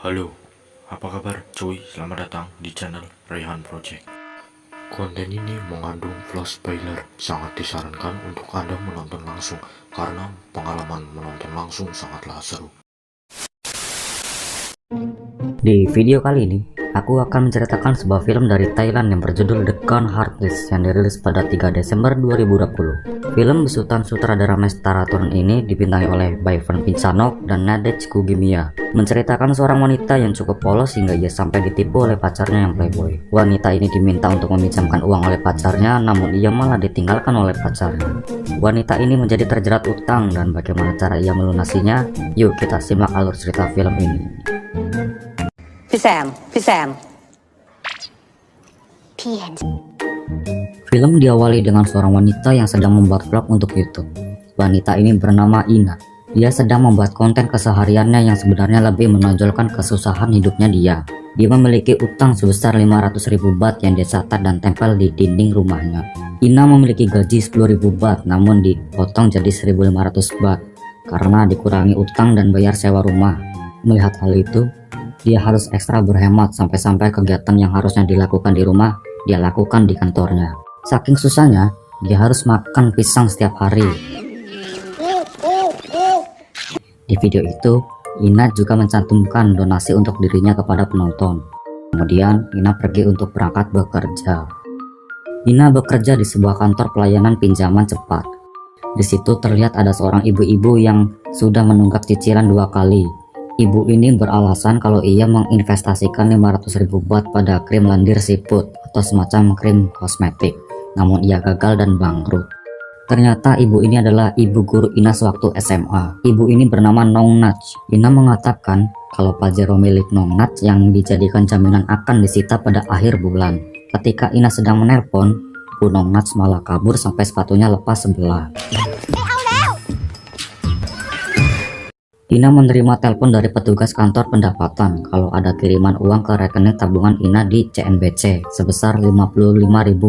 Halo, apa kabar cuy? Selamat datang di channel Rayhan Project. Konten ini mengandung flash spoiler, sangat disarankan untuk Anda menonton langsung karena pengalaman menonton langsung sangatlah seru. Di video kali ini, aku akan menceritakan sebuah film dari Thailand yang berjudul The Gone Heartless yang dirilis pada 3 Desember 2020. Film besutan sutradara Mestaraton ini dibintangi oleh Bayvan Pinsanok dan Nadej Kugimia, menceritakan seorang wanita yang cukup polos hingga ia sampai ditipu oleh pacarnya yang playboy. Wanita ini diminta untuk meminjamkan uang oleh pacarnya, namun ia malah ditinggalkan oleh pacarnya. Wanita ini menjadi terjerat utang dan bagaimana cara ia melunasinya? Yuk kita simak alur cerita film ini. พี่แซม Film diawali dengan seorang wanita yang sedang membuat vlog untuk YouTube. Wanita ini bernama Ina. Dia sedang membuat konten kesehariannya yang sebenarnya lebih menonjolkan kesusahan hidupnya dia. Dia memiliki utang sebesar 500.000 baht yang dicatat dan tempel di dinding rumahnya. Ina memiliki gaji 10.000 baht namun dipotong jadi 1.500 baht karena dikurangi utang dan bayar sewa rumah. Melihat hal itu, dia harus ekstra berhemat sampai-sampai kegiatan yang harusnya dilakukan di rumah, dia lakukan di kantornya. Saking susahnya, dia harus makan pisang setiap hari. Di video itu, Ina juga mencantumkan donasi untuk dirinya kepada penonton. Kemudian, Ina pergi untuk berangkat bekerja. Ina bekerja di sebuah kantor pelayanan pinjaman cepat. Di situ terlihat ada seorang ibu-ibu yang sudah menunggak cicilan 2 kali. Ibu ini beralasan kalau ia menginvestasikan 500.000 baht pada krim lendir siput atau semacam krim kosmetik, namun ia gagal dan bangkrut. Ternyata ibu ini adalah ibu guru Ina sewaktu SMA. Ibu ini bernama Nong Nat. Ina mengatakan kalau pajero milik Nong Nat yang dijadikan jaminan akan disita pada akhir bulan. Ketika Ina sedang menelpon, Bu Nong Nat malah kabur sampai sepatunya lepas sebelah. Ina menerima telepon dari petugas kantor pendapatan kalau ada kiriman uang ke rekening tabungan Ina di CNBC sebesar 55.000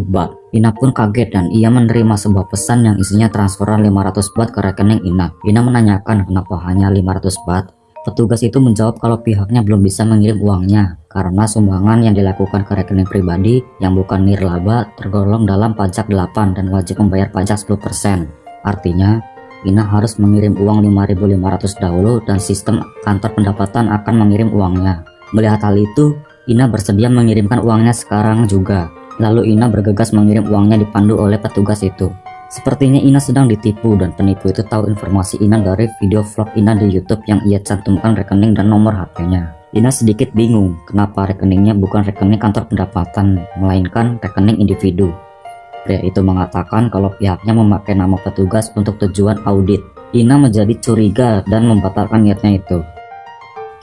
baht. Ina pun kaget dan ia menerima sebuah pesan yang isinya transferan 500 baht ke rekening Ina. Ina menanyakan kenapa hanya 500 baht. Petugas itu menjawab kalau pihaknya belum bisa mengirim uangnya karena sumbangan yang dilakukan ke rekening pribadi yang bukan nirlaba tergolong dalam pajak 8 dan wajib membayar pajak 10%. Artinya, Ina harus mengirim uang 5.500 dahulu dan sistem kantor pendapatan akan mengirim uangnya. Melihat hal itu, Ina bersedia mengirimkan uangnya sekarang juga. Lalu Ina bergegas mengirim uangnya dipandu oleh petugas itu. Sepertinya Ina sedang ditipu dan penipu itu tahu informasi Ina dari video vlog Ina di YouTube yang ia cantumkan rekening dan nomor HP-nya. Ina sedikit bingung kenapa rekeningnya bukan rekening kantor pendapatan, melainkan rekening individu. Pria itu mengatakan kalau pihaknya memakai nama petugas untuk tujuan audit. Ina menjadi curiga dan membatalkan niatnya itu.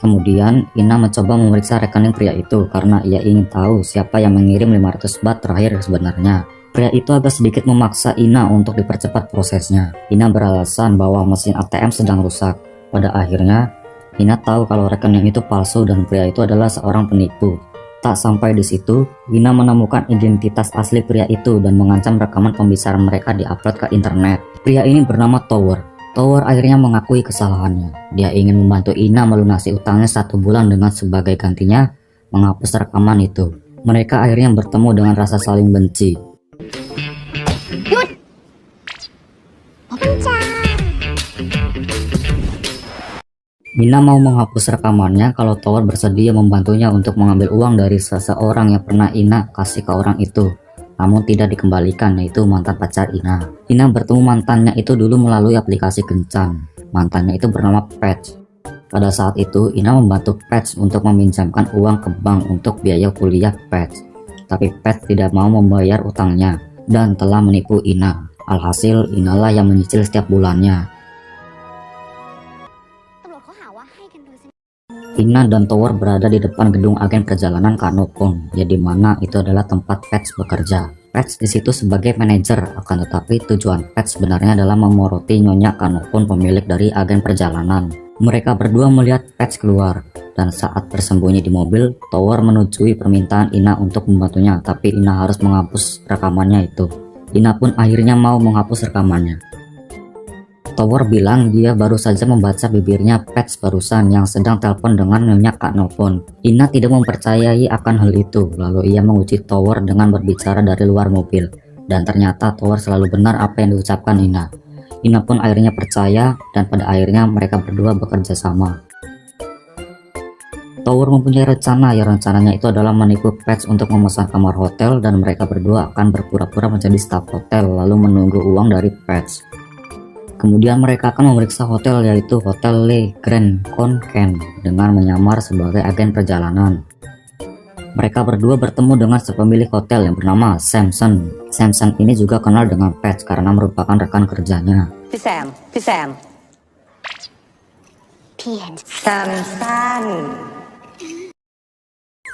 Kemudian Ina mencoba memeriksa rekening pria itu karena ia ingin tahu siapa yang mengirim 500 baht terakhir sebenarnya. Pria itu agak sedikit memaksa Ina untuk dipercepat prosesnya. Ina beralasan bahwa mesin ATM sedang rusak. Pada akhirnya, Ina tahu kalau rekening itu palsu dan pria itu adalah seorang penipu. Tak sampai di situ, Ina menemukan identitas asli pria itu dan mengancam rekaman pembicaraan mereka diupload ke internet. Pria ini bernama Tower. Tower akhirnya mengakui kesalahannya. Dia ingin membantu Ina melunasi utangnya 1 bulan dengan sebagai gantinya menghapus rekaman itu. Mereka akhirnya bertemu dengan rasa saling benci. Ina mau menghapus rekamannya kalau Tower bersedia membantunya untuk mengambil uang dari seseorang yang pernah Ina kasih ke orang itu, namun tidak dikembalikan, yaitu mantan pacar Ina. Ina bertemu mantannya itu dulu melalui aplikasi kencan. Mantannya itu bernama Patch. Pada saat itu Ina membantu Patch untuk meminjamkan uang ke bank untuk biaya kuliah Patch. Tapi Patch tidak mau membayar utangnya dan telah menipu Ina. Alhasil Inalah yang menyicil setiap bulannya. Ina dan Tower berada di depan gedung agen perjalanan Kanopon, ya di mana itu adalah tempat Patch bekerja. Patch di situ sebagai manajer, akan tetapi tujuan Patch sebenarnya adalah memoroti Nyonya Kanopon, pemilik dari agen perjalanan. Mereka berdua melihat Patch keluar, dan saat bersembunyi di mobil, Tower menujui permintaan Ina untuk membantunya, tapi Ina harus menghapus rekamannya itu. Ina pun akhirnya mau menghapus rekamannya. Tower bilang dia baru saja membaca bibirnya Pets barusan yang sedang telepon dengan Nyonya Kak Novon. Ina tidak mempercayai akan hal itu, lalu ia menguji Tower dengan berbicara dari luar mobil. Dan ternyata Tower selalu benar apa yang diucapkan Ina. Ina pun akhirnya percaya dan pada akhirnya mereka berdua bekerja sama. Tower mempunyai rencana, yang rencananya itu adalah menipu Pets untuk memesan kamar hotel dan mereka berdua akan berpura-pura menjadi staf hotel lalu menunggu uang dari Pets. Kemudian mereka akan memeriksa hotel yaitu Hotel Le Grand Concan dengan menyamar sebagai agen perjalanan. Mereka berdua bertemu dengan sepemilik hotel yang bernama Samson. Samson ini juga kenal dengan Pets karena merupakan rekan kerjanya. พี่แซม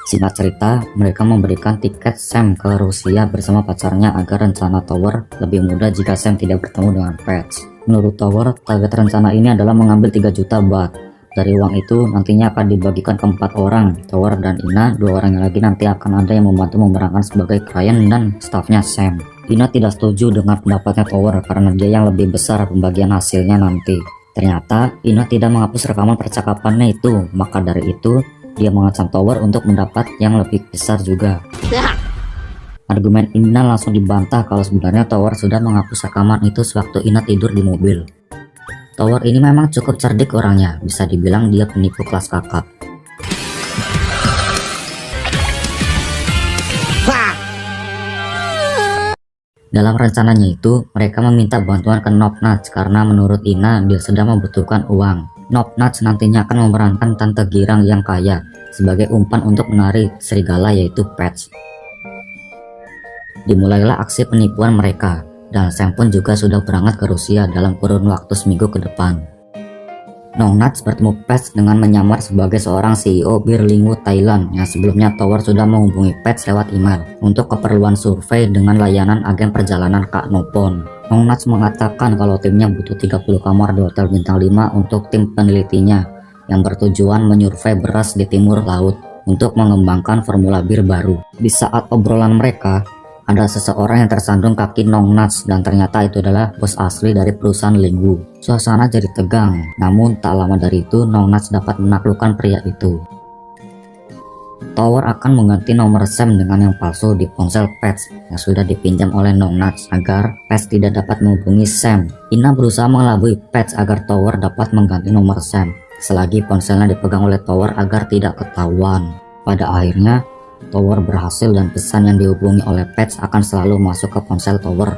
Singkat cerita, mereka memberikan tiket Sam ke Rusia bersama pacarnya agar rencana Tower lebih mudah jika Sam tidak bertemu dengan Pets. Menurut Tower, target rencana ini adalah mengambil 3 juta baht. Dari uang itu nantinya akan dibagikan ke 4 orang, Tower dan Ina, 2 orang yang lagi nanti akan ada yang membantu memerankan sebagai klien dan stafnya Sam. Ina tidak setuju dengan pendapatnya Tower karena dia yang lebih besar pembagian hasilnya nanti. Ternyata Ina tidak menghapus rekaman percakapannya itu, maka dari itu dia mengancam Tower untuk mendapat yang lebih besar juga. Argumen Ina langsung dibantah kalau sebenarnya Tower sudah menghapus rekaman itu sewaktu Ina tidur di mobil. Tower ini memang cukup cerdik orangnya, bisa dibilang dia penipu kelas kakap. Dalam rencananya itu, mereka meminta bantuan ke Nopnats karena menurut Ina dia sedang membutuhkan uang. Nopnats nantinya akan memerankan Tante Girang yang kaya sebagai umpan untuk menarik serigala yaitu Pets. Dimulailah aksi penipuan mereka, dan Sam pun juga sudah berangkat ke Rusia dalam kurun waktu seminggu ke depan. Nongnats bertemu Pets dengan menyamar sebagai seorang CEO Bir Lingwu Thailand yang sebelumnya Tower sudah menghubungi Pets lewat email untuk keperluan survei dengan layanan agen perjalanan Kak Nopon. Nongnats mengatakan kalau timnya butuh 30 kamar di Hotel Bintang 5 untuk tim penelitinya yang bertujuan menyurvei beras di timur laut untuk mengembangkan formula bir baru. Di saat obrolan mereka, ada seseorang yang tersandung kaki Nongnats dan ternyata itu adalah bos asli dari perusahaan Lingwu. Suasana jadi tegang, namun tak lama dari itu Nongnats dapat menaklukkan pria itu. Tower akan mengganti nomor Sam dengan yang palsu di ponsel Pets yang sudah dipinjam oleh Nongnats agar Pets tidak dapat menghubungi Sam. Ina berusaha mengelabui Pets agar Tower dapat mengganti nomor Sam selagi ponselnya dipegang oleh Tower agar tidak ketahuan. Pada akhirnya Tower berhasil dan pesan yang dihubungi oleh Pets akan selalu masuk ke ponsel Tower.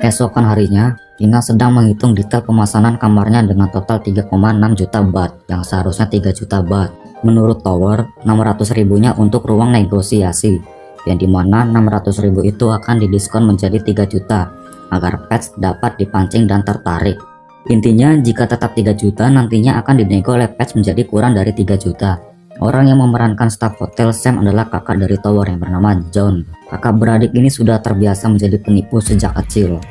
Keesokan harinya, Ina sedang menghitung detail pemesanan kamarnya dengan total 3,6 juta baht yang seharusnya 3 juta baht. Menurut Tower, 600 ribunya untuk ruang negosiasi, yang dimana 600 ribu itu akan didiskon menjadi 3 juta agar Pets dapat dipancing dan tertarik. Intinya jika tetap 3 juta nantinya akan dinego oleh Pets menjadi kurang dari 3 juta. Orang yang memerankan staf hotel Sam adalah kakak dari Tower yang bernama John. Kakak beradik ini sudah terbiasa menjadi penipu sejak kecil.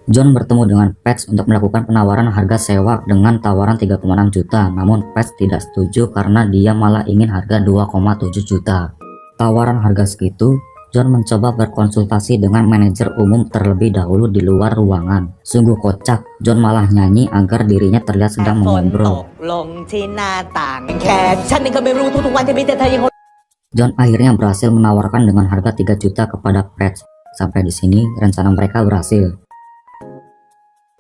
John bertemu dengan Pets untuk melakukan penawaran harga sewa dengan tawaran 3,6 juta, namun Pets tidak setuju karena dia malah ingin harga 2,7 juta. Tawaran harga segitu, John mencoba berkonsultasi dengan manajer umum terlebih dahulu di luar ruangan. Sungguh kocak, John malah nyanyi agar dirinya terlihat sedang mengobrol. John akhirnya berhasil menawarkan dengan harga 3 juta kepada Pets. Sampai di sini rencana mereka berhasil.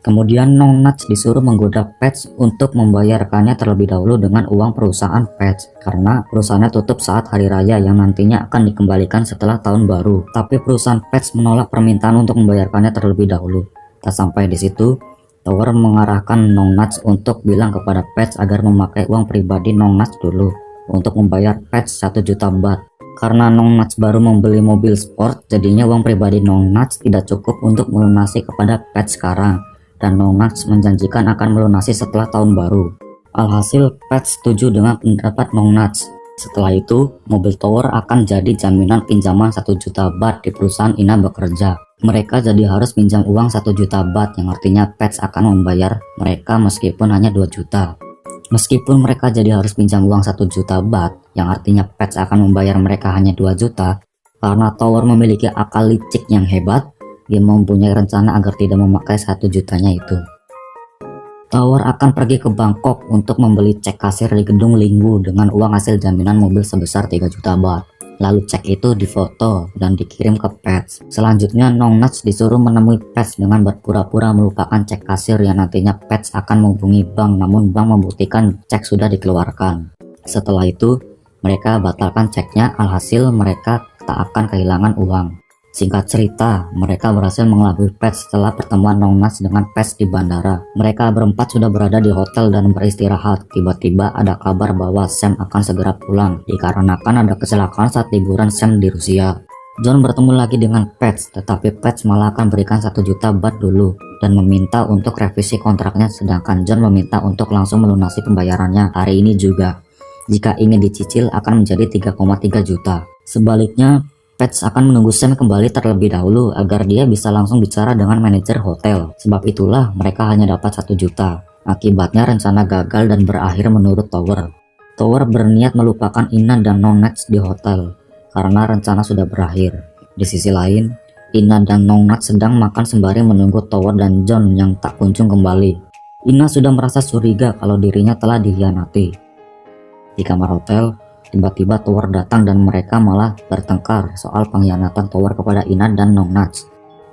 Kemudian Nongnats disuruh menggoda Pets untuk membayarkannya terlebih dahulu dengan uang perusahaan Pets karena perusahaannya tutup saat hari raya yang nantinya akan dikembalikan setelah tahun baru. Tapi perusahaan Pets menolak permintaan untuk membayarkannya terlebih dahulu. Tak sampai di situ, Tower mengarahkan Nongnats untuk bilang kepada Pets agar memakai uang pribadi Nongnats dulu untuk membayar Pets 1 juta baht. Karena Nongnats baru membeli mobil sport, jadinya uang pribadi Nongnats tidak cukup untuk melunasi kepada Pets sekarang. Dan Nongnats menjanjikan akan melunasi setelah tahun baru. Alhasil Pets setuju dengan pendapat Nongnats. Setelah itu, mobil Tower akan jadi jaminan pinjaman 1 juta baht di perusahaan Ina bekerja. Mereka jadi harus pinjam uang 1 juta baht yang artinya Pets akan membayar mereka meskipun hanya 2 juta. Meskipun mereka jadi harus pinjam uang 1 juta baht, yang artinya Pets akan membayar mereka hanya 2 juta, karena Tower memiliki akal licik yang hebat, dia mempunyai rencana agar tidak memakai 1 jutanya itu. Tower akan pergi ke Bangkok untuk membeli cek kasir di gedung Linggu dengan uang hasil jaminan mobil sebesar 3 juta baht. Lalu cek itu difoto dan dikirim ke Pets. Selanjutnya Nong Nats disuruh menemui Pets dengan berpura-pura melupakan cek kasir yang nantinya Pets akan menghubungi bank, namun bank membuktikan cek sudah dikeluarkan. Setelah itu mereka batalkan ceknya, alhasil mereka tak akan kehilangan uang. Singkat cerita, mereka berhasil mengelabui Pets setelah pertemuan Nong Nats dengan Pets di bandara. Mereka berempat sudah berada di hotel dan beristirahat. Tiba-tiba ada kabar bahwa Sam akan segera pulang, dikarenakan ada kecelakaan saat liburan Sam di Rusia. John bertemu lagi dengan Pets, tetapi Pets malah akan berikan 1 juta baht dulu dan meminta untuk revisi kontraknya, sedangkan John meminta untuk langsung melunasi pembayarannya hari ini juga. Jika ingin dicicil akan menjadi 3,3 juta. Sebaliknya, Pets akan menunggu Sam kembali terlebih dahulu agar dia bisa langsung bicara dengan manajer hotel. Sebab itulah mereka hanya dapat 1 juta. Akibatnya rencana gagal dan berakhir menurut Tower. Tower berniat melupakan Ina dan Nong Nats di hotel karena rencana sudah berakhir. Di sisi lain, Ina dan Nong Nats sedang makan sembari menunggu Tower dan John yang tak kunjung kembali. Ina sudah merasa curiga kalau dirinya telah dikhianati. Di kamar hotel, tiba-tiba Tower datang dan mereka malah bertengkar soal pengkhianatan Tower kepada Ina dan Nong Nats.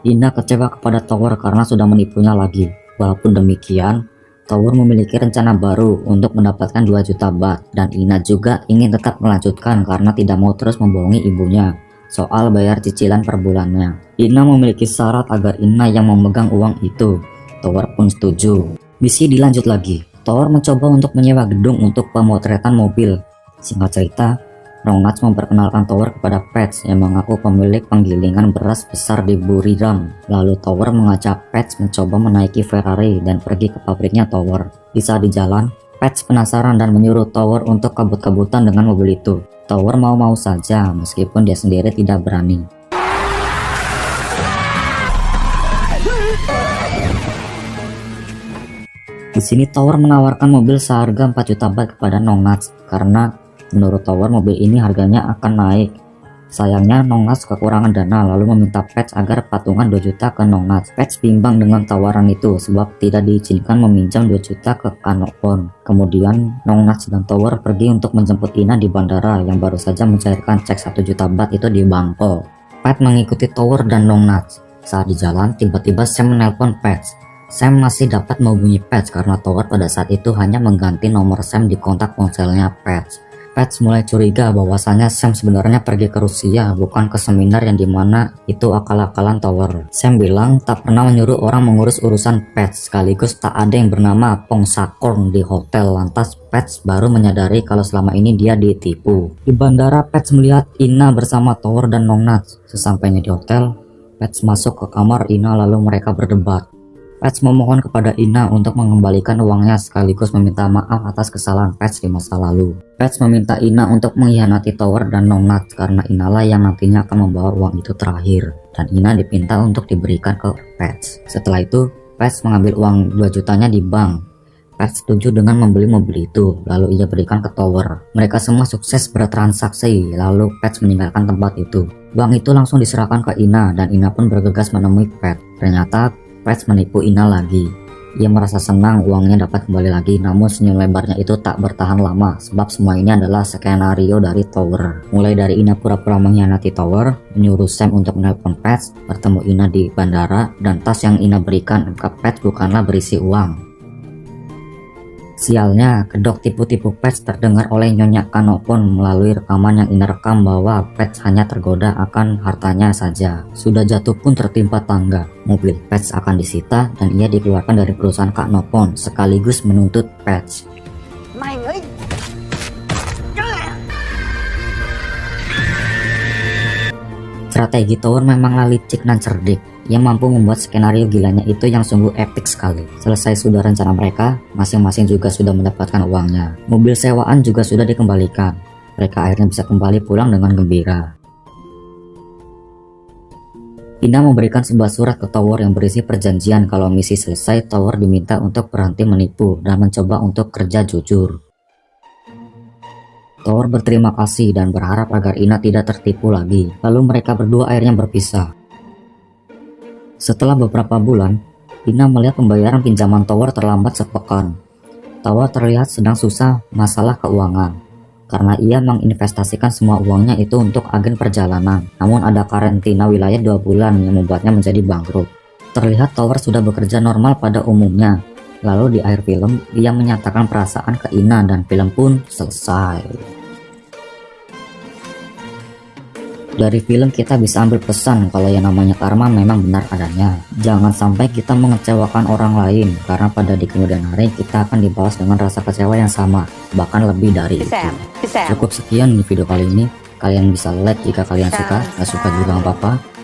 Ina kecewa kepada Tower karena sudah menipunya lagi. Walaupun demikian, Tower memiliki rencana baru untuk mendapatkan 2 juta baht dan Ina juga ingin tetap melanjutkan karena tidak mau terus membohongi ibunya soal bayar cicilan per bulannya. Ina memiliki syarat agar Ina yang memegang uang itu. Tower pun setuju. Misi dilanjut lagi. Tower mencoba untuk menyewa gedung untuk pemotretan mobil. Singkat cerita, Nong Nats memperkenalkan Tower kepada Pets yang mengaku pemilik penggilingan beras besar di Buriram. Lalu Tower mengajak Pets mencoba menaiki Ferrari dan pergi ke pabriknya Tower. Di saat di jalan, Pets penasaran dan menyuruh Tower untuk kabut-kabutan dengan mobil itu. Tower mau-mau saja meskipun dia sendiri tidak berani. Di sini Tower menawarkan mobil seharga 4 juta baht kepada Nong Nats karena menurut Tower mobil ini harganya akan naik. Sayangnya Nong Nats kekurangan dana lalu meminta Pets agar patungan 2 juta ke Nong Nats. Pets bimbang dengan tawaran itu sebab tidak diizinkan meminjam 2 juta ke Kanopon. Kemudian Nong Nats dan Tower pergi untuk menjemput Ina di bandara yang baru saja mencairkan cek 1 juta baht itu di Bangkok. Pets mengikuti Tower dan Nong Nats. Saat di jalan tiba-tiba Sam menelpon Pets. Sam masih dapat menghubungi Pets karena Tower pada saat itu hanya mengganti nomor Sam di kontak ponselnya Pets. Pets mulai curiga bahwasanya Sam sebenarnya pergi ke Rusia, bukan ke seminar yang dimana itu akal-akalan Tower. Sam bilang tak pernah menyuruh orang mengurus urusan Pets, sekaligus tak ada yang bernama Pong Sakorn di hotel. Lantas Pets baru menyadari kalau selama ini dia ditipu. Di bandara, Pets melihat Ina bersama Tower dan Nong Nats. Sesampainya di hotel, Pets masuk ke kamar Ina lalu mereka berdebat. Pets memohon kepada Ina untuk mengembalikan uangnya sekaligus meminta maaf atas kesalahan Pets di masa lalu. Pets meminta Ina untuk mengkhianati Tower dan Nong Nats karena Inalah yang nantinya akan membawa uang itu terakhir. Dan Ina dipinta untuk diberikan ke Pets. Setelah itu, Pets mengambil uang 2 jutanya di bank. Pets setuju dengan membeli mobil itu, lalu ia berikan ke Tower. Mereka semua sukses bertransaksi, lalu Pets meninggalkan tempat itu. Uang itu langsung diserahkan ke Ina dan Ina pun bergegas menemui Pets. Ternyata Pets menipu Ina lagi. Ia merasa senang uangnya dapat kembali lagi, namun senyum lebarnya itu tak bertahan lama sebab semua ini adalah skenario dari Tower. Mulai dari Ina pura-pura mengkhianati Tower, menyuruh Sam untuk menelpon Pets, bertemu Ina di bandara, dan tas yang Ina berikan ke Pets bukanlah berisi uang. Sialnya, kedok tipu-tipu Pets terdengar oleh Nyonya Kanopon melalui rekaman yang Ina rekam bahwa Pets hanya tergoda akan hartanya saja. Sudah jatuh pun tertimpa tangga. Mobil Pets akan disita dan ia dikeluarkan dari perusahaan Kanopon sekaligus menuntut Pets. Strategi Tower memanglah licik dan cerdik. Ia mampu membuat skenario gilanya itu yang sungguh epik sekali. Selesai sudah rencana mereka, masing-masing juga sudah mendapatkan uangnya. Mobil sewaan juga sudah dikembalikan. Mereka akhirnya bisa kembali pulang dengan gembira. Ina memberikan sebuah surat ke Tower yang berisi perjanjian kalau misi selesai, Tower diminta untuk berhenti menipu dan mencoba untuk kerja jujur. Tower berterima kasih dan berharap agar Ina tidak tertipu lagi. Lalu mereka berdua akhirnya berpisah. Setelah beberapa bulan, Ina melihat pembayaran pinjaman Tower terlambat sepekan. Tower terlihat sedang susah masalah keuangan, karena ia menginvestasikan semua uangnya itu untuk agen perjalanan. Namun ada karantina wilayah 2 bulan yang membuatnya menjadi bangkrut. Terlihat Tower sudah bekerja normal pada umumnya. Lalu di akhir film, ia menyatakan perasaan ke Ina dan film pun selesai. Dari film kita bisa ambil pesan kalau yang namanya karma memang benar adanya. Jangan sampai kita mengecewakan orang lain, karena pada di kemudian hari kita akan dibalas dengan rasa kecewa yang sama, bahkan lebih dari itu. Cukup sekian di video kali ini. Kalian bisa like jika kalian suka, nggak suka juga nggak apa-apa.